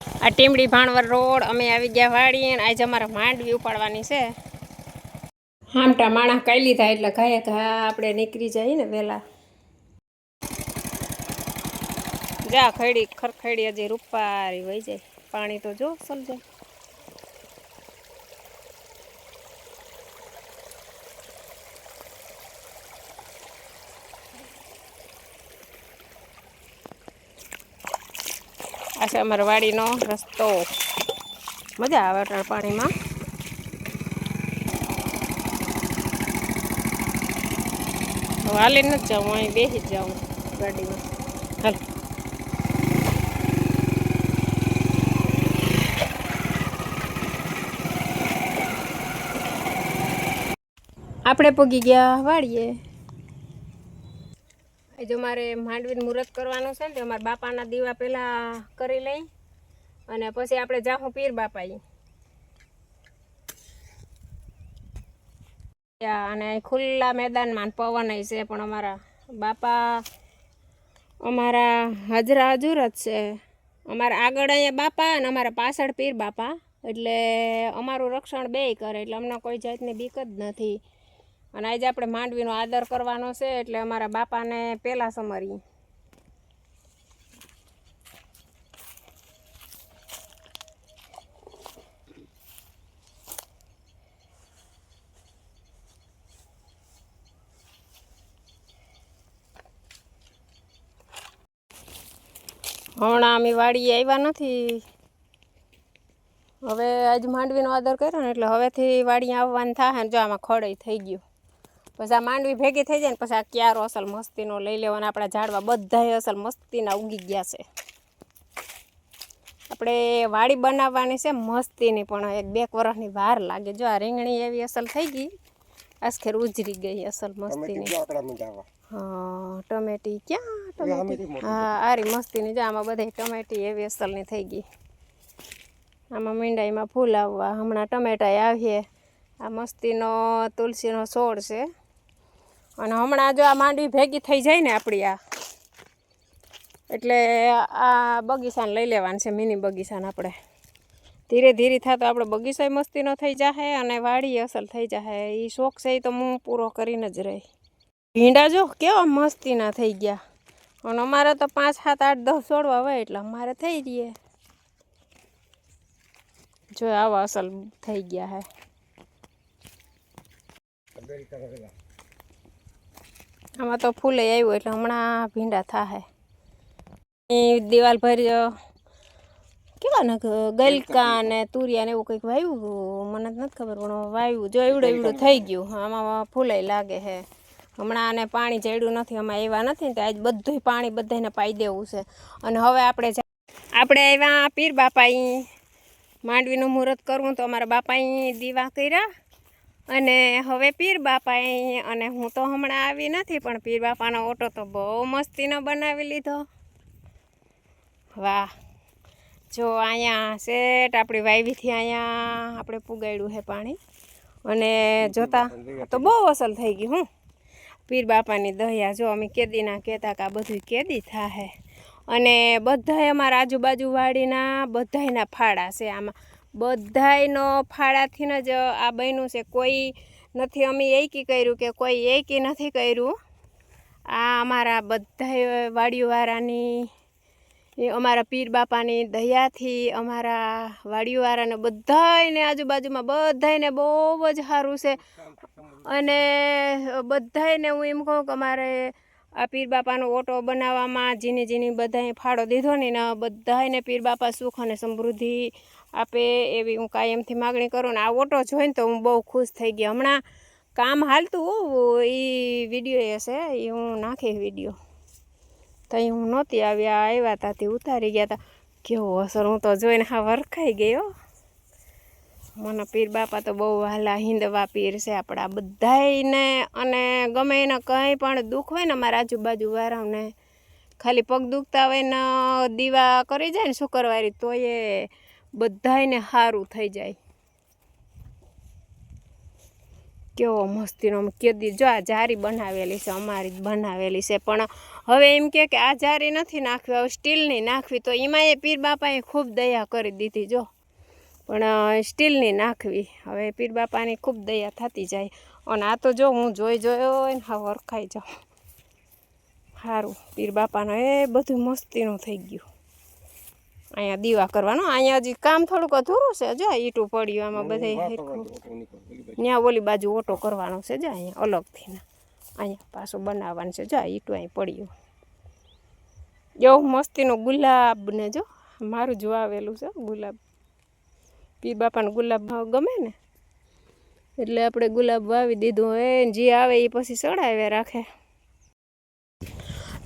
આ ટીમડી ભાણવર રોડ અમે આવી ગયા વાડી અને આજે અમારે માંડવી ઉપાડવાની છે. હામટા માણસ કઈ લીધા એટલે ઘાએ ઘા આપણે નીકળી જઈએ ને વહેલા. જા ખડી ખરખડી હજી રૂપારી વહી જાય. પાણી તો જો સમજાય. આ છે અમારા વાડીનો રસ્તો. મજા આવે અટાણ પાણીમાં. હાલી નથી જાઉં, અહીં બેસી જ જાઉં ગાડીમાં. હાલ આપણે પગી ગયા વાડીએ. જો મારે માંડવીનું મુહૂર્ત કરવાનું છે ને, અમારા બાપાના દીવા પહેલાં કરી લઈ અને પછી આપણે જાહું પીર બાપાઈ. અને ખુલ્લા મેદાનમાં પવન છે, પણ અમારા બાપા અમારા હાજરા હજુર જ છે. અમારા આગળ અહીંયા બાપા અને અમારા પાછળ પીર બાપા, એટલે અમારું રક્ષણ બેય કરે, એટલે અમને કોઈ જાતની બીક જ નથી. અને આજે આપણે માંડવીનો આદર કરવાનો છે, એટલે અમારા બાપાને પહેલાં સમરીએ. હમણાં અમે વાડીએ આવ્યા નથી. હવે આજ માંડવીનો આદર કર્યો ને, એટલે હવેથી વાડીએ આવવાનું થાય ને. જો આમાં ખડઈ થઈ ગયું. પછી આ માંડવી ભેગી થઈ જાય ને, પછી આ ક્યારો અસલ મસ્તીનો લઈ લેવાના. આપણા ઝાડવા બધાય અસલ મસ્તીના ઉગી ગયા છે. આપણે વાડી બનાવવાની છે મસ્તીની, પણ 1-2 વર્ષની વાર લાગે. જો આ રીંગણી એવી અસલ થઈ ગઈ, આસખેર ઉજરી ગઈ અસલ મસ્તીની. હા, ટમેટી ક્યાં ટમેટી? હા, આરી મસ્તીની. જો આમાં બધી ટમેટી એવી અસલની થઈ ગઈ. આમાં મીંડાઈમાં ફૂલ આવવા હમણાં ટમેટા આવીએ. આ મસ્તીનો તુલસીનો છોડ છે. અને હમણાં જો આ માંડવી ભેગી થઈ જાય ને આપણી, આ એટલે આ બગીચાને લઈ લેવાનું છે, મિની બગીચાને. આપણે ધીરે ધીરે થતો આપણો બગીચો મસ્તીનો થઈ જશે અને વાડી અસલ થઈ જશે. એ શોખ છે, એ તો હું પૂરો કરીને જ રહી. ભીંડા જો કેવા મસ્તીના થઈ ગયા. અને અમારે તો 5, 7, 8, 10 છોડવા હોય, એટલે અમારે થઈ રહીએ. જો આવા અસલ થઈ ગયા હે. આમાં તો ફૂલે આવ્યું, એટલે હમણાં ભીંડા થાય. દિવાલ ભરી કેવા ને ગલકા ને તુરિયા ને એવું કંઈક વાવ્યું, મને નથી ખબર, પણ વાવ્યું. જો એવડું થઈ ગયું. આમાં ફૂલે લાગે છે. હમણાં આને પાણી ચડ્યું નથી, આમાં એવા નથી, તો આજ બધું પાણી બધાને પાઈ દેવું છે. અને હવે આપણે આવ્યા પીર બાપાઈ માંડવીનું મુહૂર્ત કરવું, તો અમારા બાપાઈ દીવા કર્યા. અને હવે પીર બાપાઈ, અને હું તો હમણાં આવી નથી, પણ પીર બાપાનો ઓટો તો બહુ મસ્તીનો બનાવી લીધો. વાહ, જો અહીંયા સેટ આપણી વાવીથી અહીંયા આપણે પુગાડ્યું છે પાણી. અને જોતા તો બહુ અસલ થઈ ગયું. હું પીર બાપાની દયા. જો અમે કેદીના કહેતા કે આ બધું કેદી થાહે. અને બધાય અમારા આજુબાજુ વાડીના બધાયના ફાળા છે. આમાં બધાયનો ફાળાથી જ આ બન્યું છે. કોઈ નથી અમે એકી કર્યું કે કોઈ એકી નથી કર્યું. આ અમારા બધાય વાડીઓવાળાની, અમારા પીર બાપાની દયાથી અમારા વાડીઓવાળાને બધાયને આજુબાજુમાં બધાયને બહુ જ સારું છે. અને બધાયને હું એમ કહું કે અમારે આ પીર બાપાનો ઓટો બનાવવામાં જીની બધાએ ફાળો દીધો ને, બધાને પીર બાપા સુખ અને સમૃદ્ધિ આપે, એવી હું કાયમથી માગણી કરું. ને આ ઓટો જોઈને તો હું બહુ ખુશ થઈ ગઈ. હમણાં કામ હાલતું એ વિડીયો હશે, એ હું નાખી વિડીયો. તો હું નહોતી આવ્યા ત્યાંથી ઉતારી ગયા હતા. કેવો અસર, હું તો જોઈને હા વરખાઈ ગયો. મને પીર બાપા તો બહુ વહાલા હિંદવા પીર છે આપણા બધાયને. અને ગમે એને કંઈ પણ દુઃખ હોય ને, અમારા આજુબાજુ વાળાને ખાલી પગ દુખતા હોય ને દીવા કરી જાય ને શુક્રવારે, તો એ બધાયને સારું થઈ જાય. કેવો મસ્તીનો કેદી જો આ જારી બનાવેલી છે, અમારી જ બનાવેલી છે. પણ હવે એમ કે આ જારી નથી નાખવી, હવે સ્ટીલની નાખવી. તો એમાં એ પીર બાપાએ ખૂબ દયા કરી દીધી જો, પણ સ્ટીલની નાખવી. હવે પીર બાપાની ખૂબ દયા થતી જાય. અને આ તો જો હું જોયો ને હા વરખાઈ જાઉં. સારું પીર બાપાનો એ બધું મસ્તીનું થઈ ગયું. અહીંયા દીવા કરવાનો, અહીંયા હજી કામ થોડુંક અધૂરું છે. જો ઈટું પડ્યું આમાં બધે, ત્યાં ઓલી બાજુ ઓટો કરવાનો છે. જો અહીંયા અલગથી ના અહીંયા પાછું બનાવવાનું છે. જો ઈટું અહીં પડ્યું. જો મસ્તીનો ગુલાબ ને જો મારું જ વાવેલું છે ગુલાબ. પીર બાપાને ગુલાબ ગમે ને એટલે આપણે ગુલાબ વાવી દીધું. એ જે આવે એ પછી ચડાવ્યા રાખે.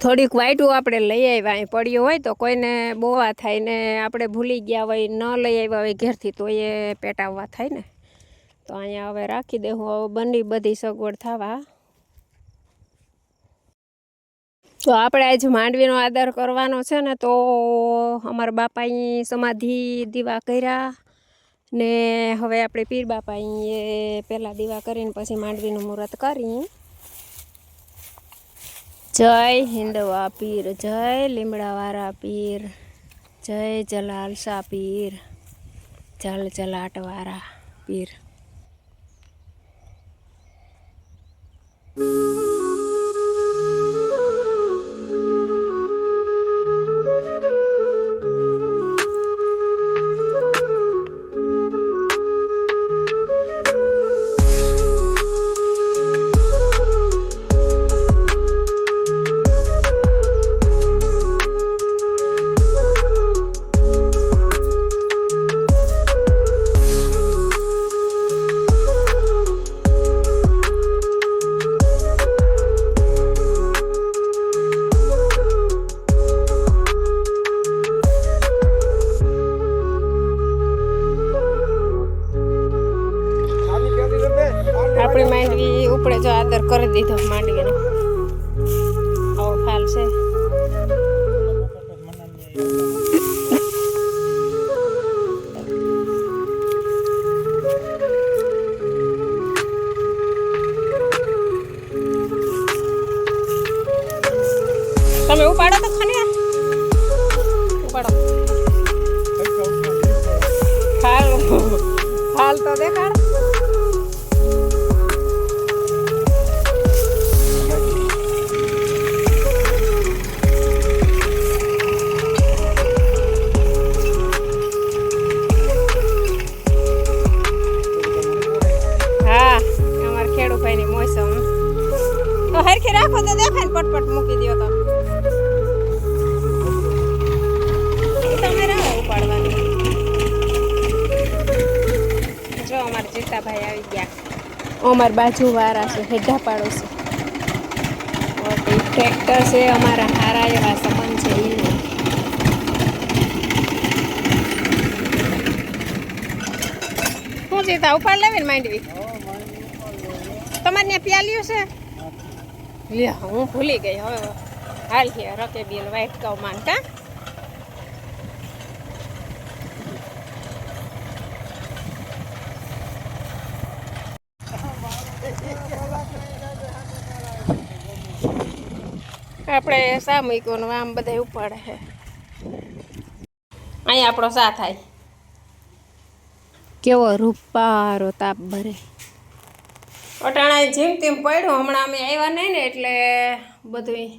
થોડીક વાઈટું આપણે લઈ આવ્યા. અહીં પડ્યું હોય તો કોઈને બોવા થાય ને આપણે ભૂલી ગયા હોય, ન લઈ આવ્યા હોય ઘેરથી, તો એ પેટાવવા થાય ને. તો અહીંયા હવે રાખી દેવું. હવે બની બધી સગવડ થવા. તો આપણે આજ માંડવીનો આદર કરવાનો છે ને, તો અમારા બાપાએ સમાધિ દીવા કર્યા ને હવે આપણે પીર બાપાએ પહેલાં દીવા કરીને પછી માંડવીનું મુહૂર્ત કરી. જય હિન્દવા પીર, જય લીમડાવાળા પીર, જય જલાલસા પીર, જલ જલાટવાળા પીર. આપણી માંડવી ઉપડે જો આદર કરી દીધો માંડવીનો. આવો ફાલ છે. તમે ઉપાડો તો ખની, ઉપાડો. ફાલ તો દેખાડ. હરખી રાખો તો દેખાય ને, પટપટ મૂકી દો તો તમે રાહો ઉપાડવાની. જો અમારા જીતાભાઈ આવી ગયા. અમારા બાજુ વાળા છે, હેઢા પાડોશી. ટ્રેક્ટર છે અમારા, હારા એવા સંબંધ છે એનો. શું જીતા ઉપાડ લેવી ને માંડવી? તમારે ત્યાં પ્યાલ્યું છે? લે હું ભૂલી ગઈ. હવે હાલ છે રકેબીલ વાઈટ કાવ માનતા. આપણે સા મૂક્યું આમ બધા ઉપાડે છે. અહીંયા આપણો સા થાય. કેવો રૂપારો તાપ ભરે. અટાણા જેમ તેમ પડ્યું. હમણાં અમે આવ્યા નહીં ને એટલે બધું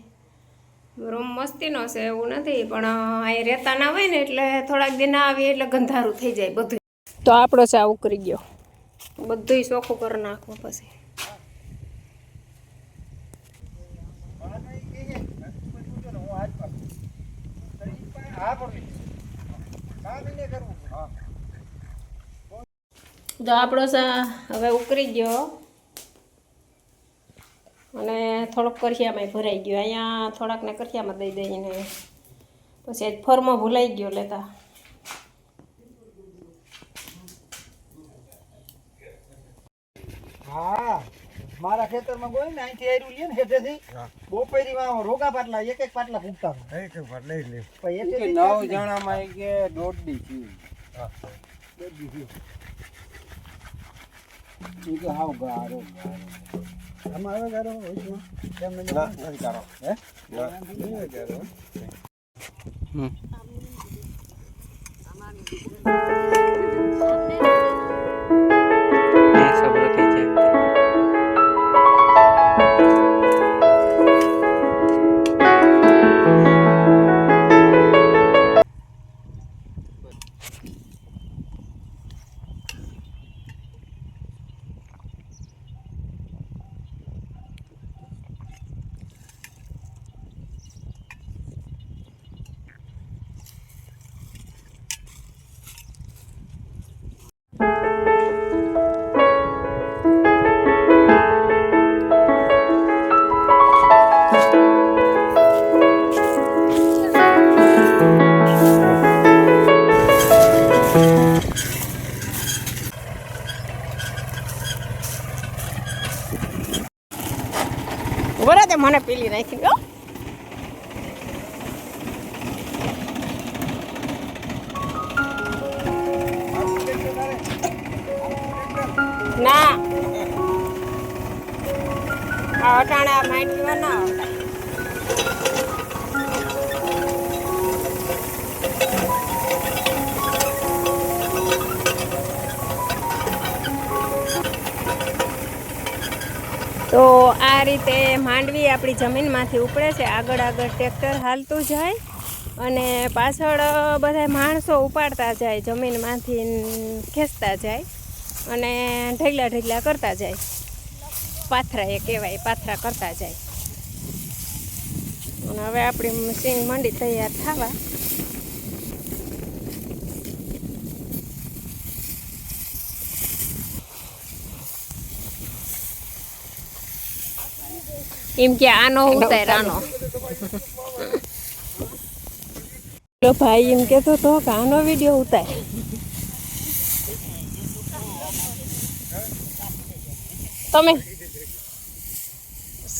રૂમ મસ્તીનો છે એવું નથી, પણ અહીં રહેતા ના હોય ને એટલે થોડાક દિન આવીએ એટલે ગંધારું થઈ જાય બધું. તો આપણો ચા ઉકળી ગયો. બધું ચોખ્ખું કરી નાખવું પછી. તો આપણો ચા હવે ઉકળી ગયો અને થોડોક કરખિયામાં ભરાઈ ગયો. અહીંયા થોડાકને કરખિયામાં દઈ દઈને પછી આજ ફરમાં ભૂલાઈ ગયો લેતા. હા મારા ખેતરમાં ગોઈ ને અહીંથી આયરું લે ને હેઠેથી બોપેરીમાં રોગા પાટલા એક એક પાટલા ફૂટતા એક એક પાટલા લઈ લે. પછી એટલે 9 જણામાં કે દોઢ દી હા દોઢ દી કે હાવ ગારો આમાં આવે ગારો ઓછમાં કેમ નથી ગારો હે ના ગારો બરાબર મને પીલી નાખી દો. ના આ અટાણા માઇન્ડ ના આવતા. તો આ રીતે માંડવી આપણી જમીનમાંથી ઉપડે છે. આગળ આગળ ટ્રેક્ટર હાલતું જાય અને પાછળ બધા માણસો ઉપાડતા જાય, જમીનમાંથી ખેંચતા જાય અને ઢગલા ઢગલા કરતા જાય. પાથરા એ કહેવાય, પાથરા કરતા જાય. અને હવે આપણી સિંગ મંડી તૈયાર થવા. એમ કે આનો ઉતાર આનો ભાઈ એમ કેતો તો કે આનો વિડીયો ઉતાર. તમે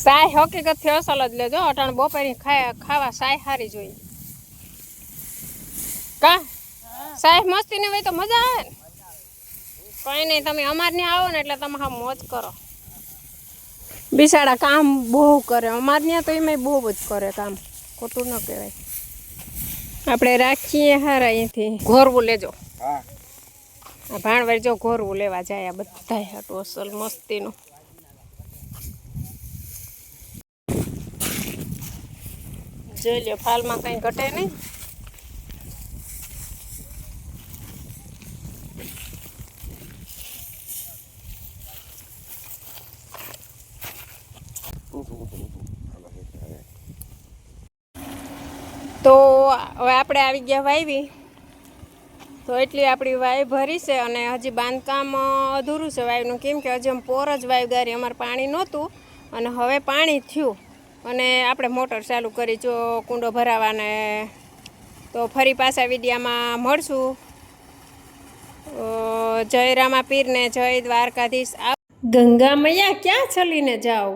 સાય હકીકત થી અસલ જ લેજો. અટાણ બપોરે ખાવા સાય સારી જોઈએ. કા સાય મસ્તી ની હોય તો મજા આવે ને. કઈ નહીં, તમે અમાર ને આવો ને એટલે તમે હા મોજ કરો. બિસાડા કામ બહુ કરે અમારે ત્યાં, તો એમાં બહુ જ કરે કામ, ખોટું ન કહેવાય. આપણે રાખીએ હારા અહીંથી. ઘોરવું લેજો. આ ભાણવાર જો ઘોરવું લેવા જાય આ બધા હાટું અસલ મસ્તીનું. જોઈ લ્યો ફાલમાં કંઈ ઘટે નહીં. તો હવે આપણે આવી ગયા વાવી. તો એટલી આપણી વાય ભરી છે અને હજી બાંધકામ અધૂરું છે વાયનું, કેમ કે હજી અમે પોર જ વાય ગારી, અમારે પાણી નહોતું અને હવે પાણી થયું અને આપણે મોટર ચાલુ કરી જો કુંડો ભરાવાને. તો ફરી પાછા વિડીયામાં મળશું. જય રામાપીર ને જય દ્વારકાધીશ. ગંગા મૈયા ક્યાં ચલીને જાઓ.